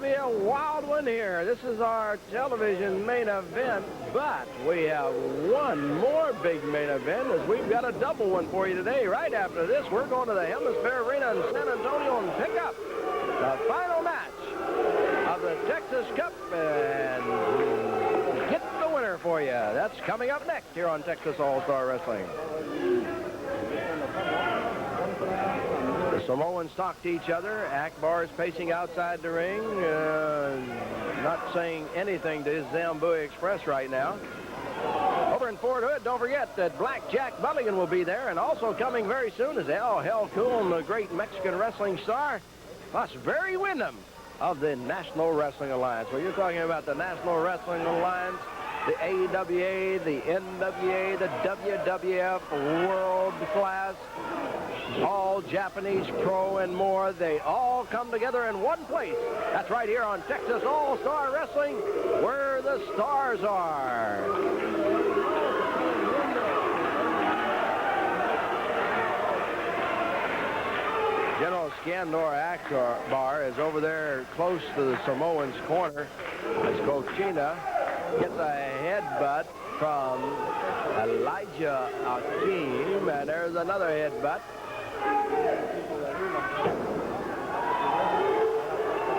be a wild one here. This is our television main event, but we have one more big main event as we've got a double one for you today. Right after this, we're going to the Hemisphere Arena in San Antonio and pick up the final match of the Texas Cup and get the winner for you. That's coming up next here on Texas All-Star Wrestling. The Samoans talk to each other. Akbar is pacing outside the ring, not saying anything to his Zambui Express right now. Over in Fort Hood, don't forget that Black Jack Mulligan will be there, and also coming very soon is Al Hell Cool, the great Mexican wrestling star, plus Barry Windham of the National Wrestling Alliance. Well, you're talking about the National Wrestling Alliance, the AWA, the NWA, the WWF, world class, all Japanese pro and more. They all come together in one place. That's right here on Texas All-Star Wrestling, where the stars are. General Skandor Akbar is over there close to the Samoans' corner as Cochina gets a headbutt from Elijah Akeem, and there's another headbutt.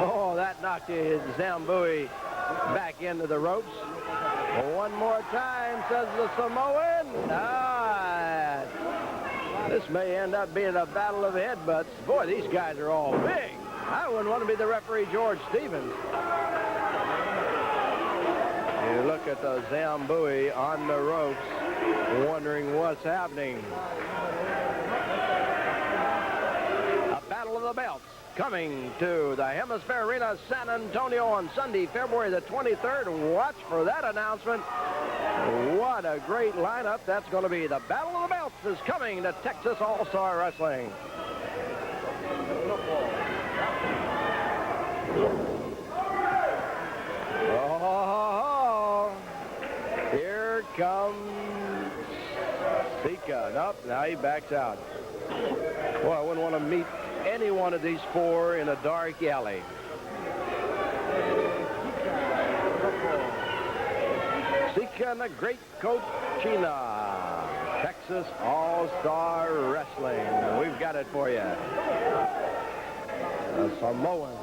Oh, that knocked his Zambui back into the ropes. One more time, says the Samoan. This may end up being a battle of headbutts. Boy, these guys are all big. I wouldn't want to be the referee, George Stevens. You look at the Zambui on the ropes, wondering what's happening. A battle of the belts coming to the Hemisphere Arena, San Antonio on Sunday, February the 23rd. Watch for that announcement. What a great lineup that's going to be. The Battle of the Belts is coming to Texas All-Star Wrestling. Oh, here comes Sika. Nope, now he backs out. Well, I wouldn't want to meet any one of these four in a dark alley. Sika and the Great Cochina. Texas All-Star Wrestling. We've got it for you. The Samoans.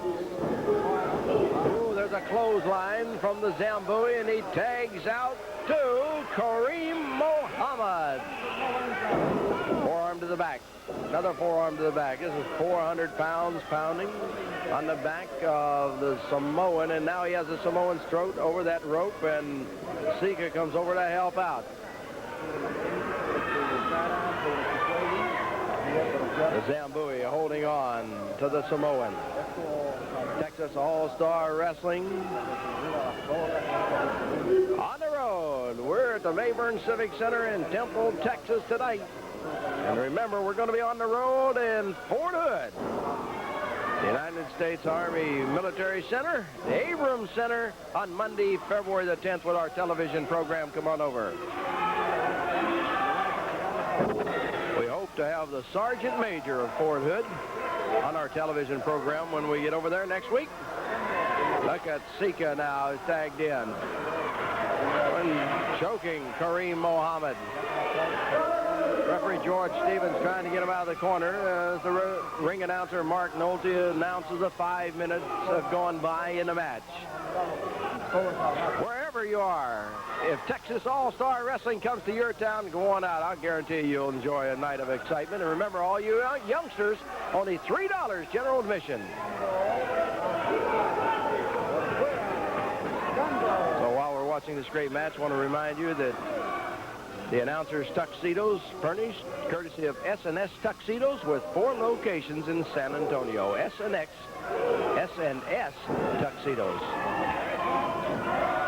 Ooh, there's a clothesline from the Zambui, and he tags out to Kareem Mohammed. Forearm to the back. Another forearm to the back. This is 400 pounds pounding on the back of the Samoan, and now he has the Samoan's throat over that rope, and Sika comes over to help out. The Zambui holding on to the Samoan. Texas All-Star Wrestling on the road. We're at the Mayburn Civic Center in Temple, Texas tonight. And remember, we're going to be on the road in Fort Hood, the United States Army Military Center, the Abrams Center, on Monday, February the 10th with our television program. Come on over. We hope to have the Sergeant Major of Fort Hood on our television program when we get over there next week. Look at Sika now, is tagged in. And choking Kareem Mohammed. Referee George Stevens trying to get him out of the corner as the ring announcer Mark Nolte announces the 5 minutes have gone by in the match. Wherever you are, if Texas All-Star Wrestling comes to your town, go on out. I'll guarantee you'll enjoy a night of excitement. And remember, all you youngsters, only $3 general admission. So while we're watching this great match, I want to remind you that the announcers' tuxedos furnished courtesy of S&S Tuxedos with 4 locations in San Antonio. S&S Tuxedos.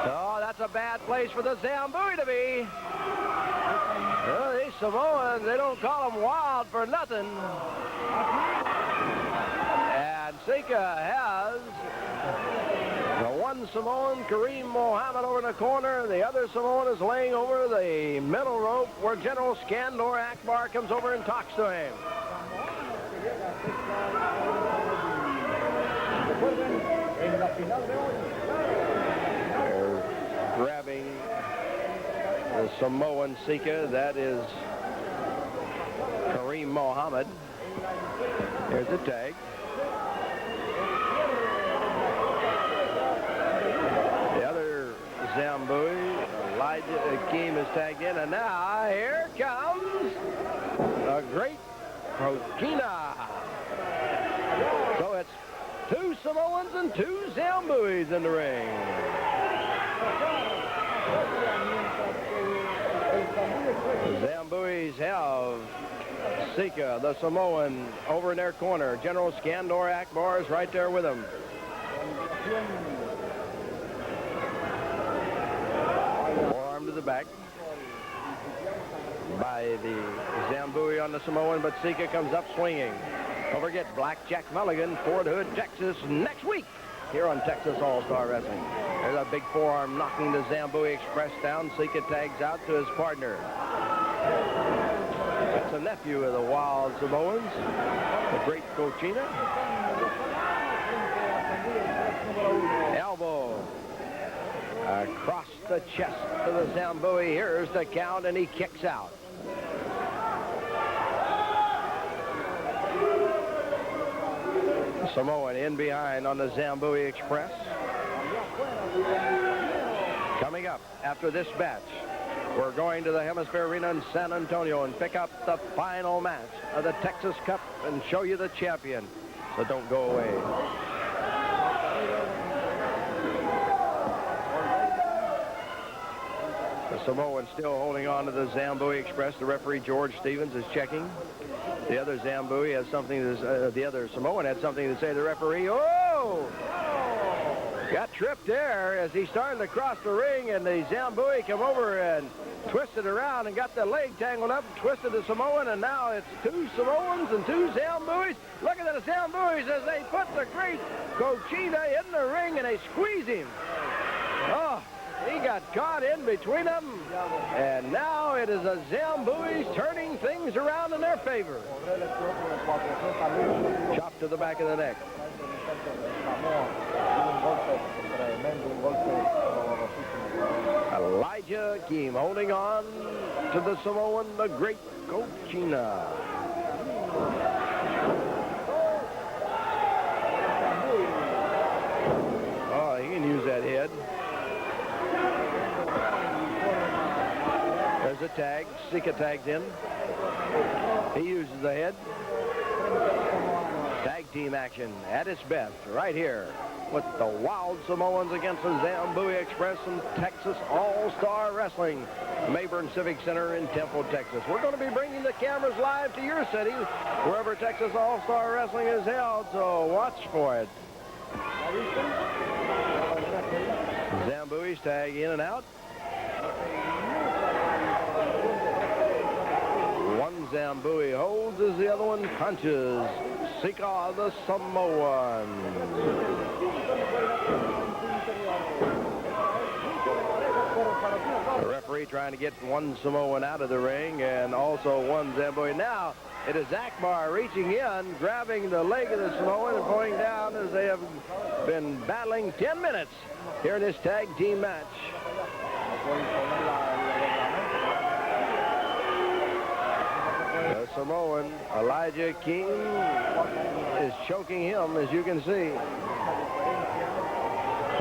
Oh, that's a bad place for the Zambui to be. Well, these Samoans, they don't call them wild for nothing. And Sika has the one Samoan, Kareem Mohammed, over in the corner. The other Samoan is laying over the middle rope where General Skandor Akbar comes over and talks to him. They're grabbing the Samoan Sika. That is Kareem Mohammed. Here's the tag. The other Zambui, Elijah Akeem, is tagged in. And now here comes the great Kokina. So it's 2 Samoans and 2 Zambuis in the ring. The Zambuis have Sika, the Samoan, over in their corner. General Skandor Akbar is right there with him. Forearm to the back by the Zambui on the Samoan, but Sika comes up swinging. Don't forget Blackjack Mulligan, Fort Hood, Texas, next week here on Texas All-Star Wrestling. There's a big forearm knocking the Zambui Express down. Sika tags out to his partner. That's a nephew of the Wild Samoans, the great Kokina. Elbow across the chest to the Zambui. Here's the count, and he kicks out. Samoan in behind on the Zambui Express. Coming up after this match, we're going to the Hemisphere Arena in San Antonio and pick up the final match of the Texas Cup and show you the champion. So don't go away. The Samoan still holding on to the Zambui Express. The referee, George Stevens, is checking. The other Zambui has something to, the other Samoan had something to say to the referee. Oh! Got tripped there as he started to cross the ring, and the Zambui come over and twisted around and got the leg tangled up and twisted the Samoan, and now it's 2 Samoans and 2 Zambuis. Look at the Zambuis as they put the great Kokina in the ring and they squeeze him. Oh! He got caught in between them, and now it is the Zambuis turning things around in their favor. Chop to the back of the neck. Elijah Akeem holding on to the Samoan, the great Kokina. Oh, he can use that head. There's a tag. Sika tags in. He uses the head. Tag team action at its best right here with the Wild Samoans against the Zambui Express in Texas All-Star Wrestling, Mayburn Civic Center in Temple, Texas. We're going to be bringing the cameras live to your city, wherever Texas All-Star Wrestling is held, so watch for it. Zambuis tag in and out. One Zambui holds as the other one punches. Sika, the Samoan. The referee trying to get one Samoan out of the ring and also one Zambui. Now it is Akbar reaching in, grabbing the leg of the Samoan and pulling down as they have been battling 10 minutes here in this tag team match. The Samoan, Elijah Akeem, is choking him, as you can see.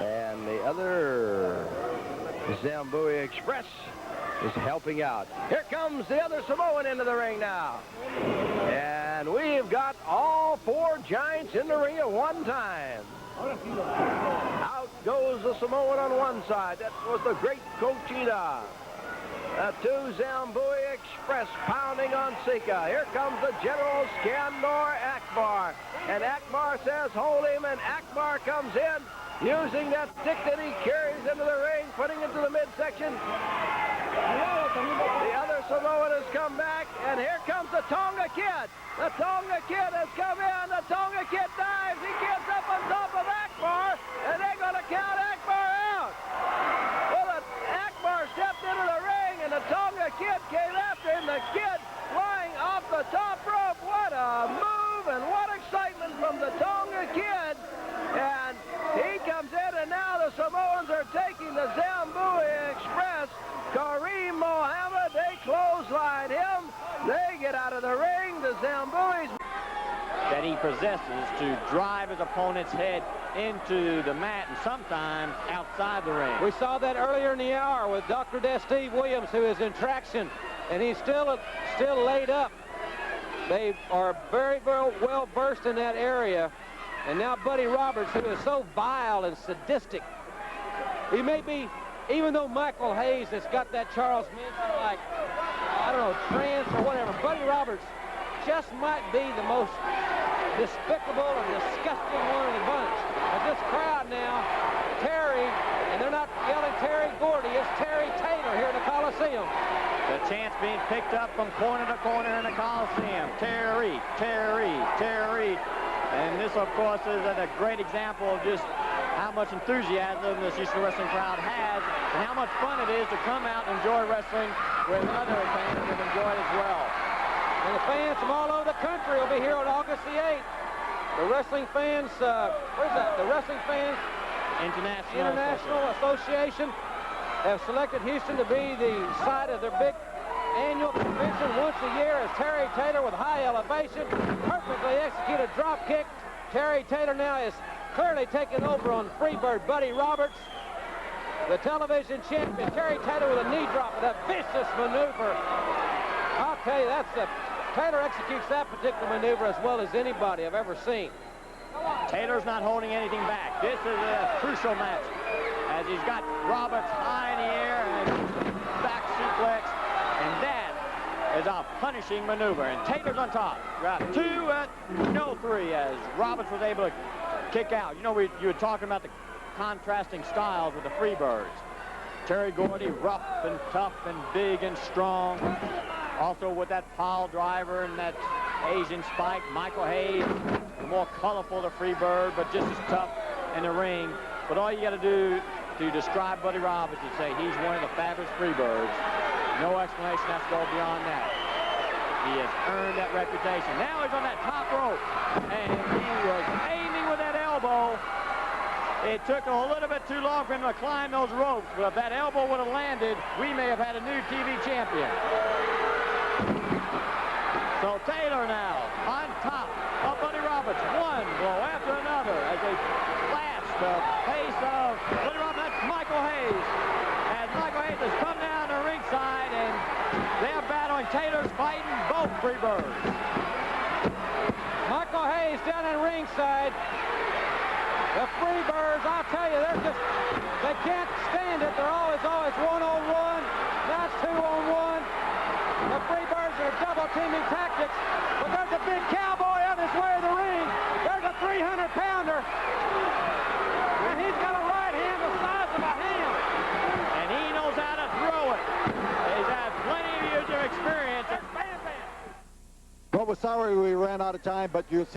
And the other Zambui Express is helping out. Here comes the other Samoan into the ring now. And we've got all 4 giants in the ring at one time. Out goes the Samoan on one side. That was the great Kokina. The 2 Zambui Express pounding on Sika. Here comes the General Skandor Akbar. And Akbar says, hold him, and Akbar comes in using that stick that he carries into the ring, putting it to the midsection. The other Samoan has come back, and here comes the Tonga Kid. The Tonga Kid has come in. The Tonga Kid dives. He gets up on top of Akbar, and they're going to count Akbar out. Well, Akbar stepped into the ring, and the Tonga Kid came after him. The Kid flying off the top rope. What a move and what excitement from the Tonga Kid. to Zambui's. That he possesses to drive his opponent's head into the mat and sometimes outside the ring. We saw that earlier in the hour with Dr. Steve Williams, who is in traction, and he's still laid up. They are very, very well versed in that area. And now Buddy Roberts, who is so vile and sadistic. He may be, even though Michael Hayes has got that Charles Manson, like, I don't know, trance or whatever, Buddy Roberts just might be the most despicable and disgusting one of the bunch. But this crowd now, Terry, and they're not yelling Terry Gordy, it's Terry Taylor here in the Coliseum. The chants being picked up from corner to corner in the Coliseum. Terry, Terry, Terry. And this, of course, is a great example of just how much enthusiasm this Houston wrestling crowd has and how much fun it is to come out and enjoy wrestling with other fans that enjoy it as well. And the fans from all over the country will be here on August the 8th. The wrestling fans, where's that? The Wrestling Fans International Association have selected Houston to be the site of their big annual convention once a year as Terry Taylor with high elevation, perfectly executed drop kick. Terry Taylor now is clearly taking over on Freebird Buddy Roberts. The television champion, Terry Taylor with a knee drop with a vicious maneuver. I'll tell you, Taylor executes that particular maneuver as well as anybody I've ever seen. Taylor's not holding anything back. This is a crucial match as he's got Roberts high in the air and back suplex, and that is a punishing maneuver. And Taylor's on top. Got 2 at no 3 as Roberts was able to kick out. You know, you were talking about the contrasting styles with the Freebirds. Terry Gordy, rough and tough and big and strong. Also with that pile driver and that Asian spike. Michael Hayes, more colorful the Freebird, but just as tough in the ring. But all you got to do to describe Buddy Roberts is say he's one of the fabulous Freebirds. No explanation has to go beyond that. He has earned that reputation. Now he's on that top rope, and he was aiming with that elbow. It took a little bit too long for him to climb those ropes, but if that elbow would have landed, we may have had a new TV champion. So Taylor now on top of Buddy Roberts. One blow after another as they flash the face of Buddy Roberts. That's Michael Hayes. As Michael Hayes has come down to ringside, and they're battling. Taylor's fighting both Freebirds. Michael Hayes down in ringside. The Freebirds, I'll tell you, they can't stand it. They're always one-on-one. Now it's 2-on-1. The Freebirds are double teaming tactics, but there's a big cowboy on his way to the ring. There's a 300-pounder, and he's got a right hand the size of a ham. And he knows how to throw it. He's had plenty of years of experience. Well, we're sorry we ran out of time, but you'll see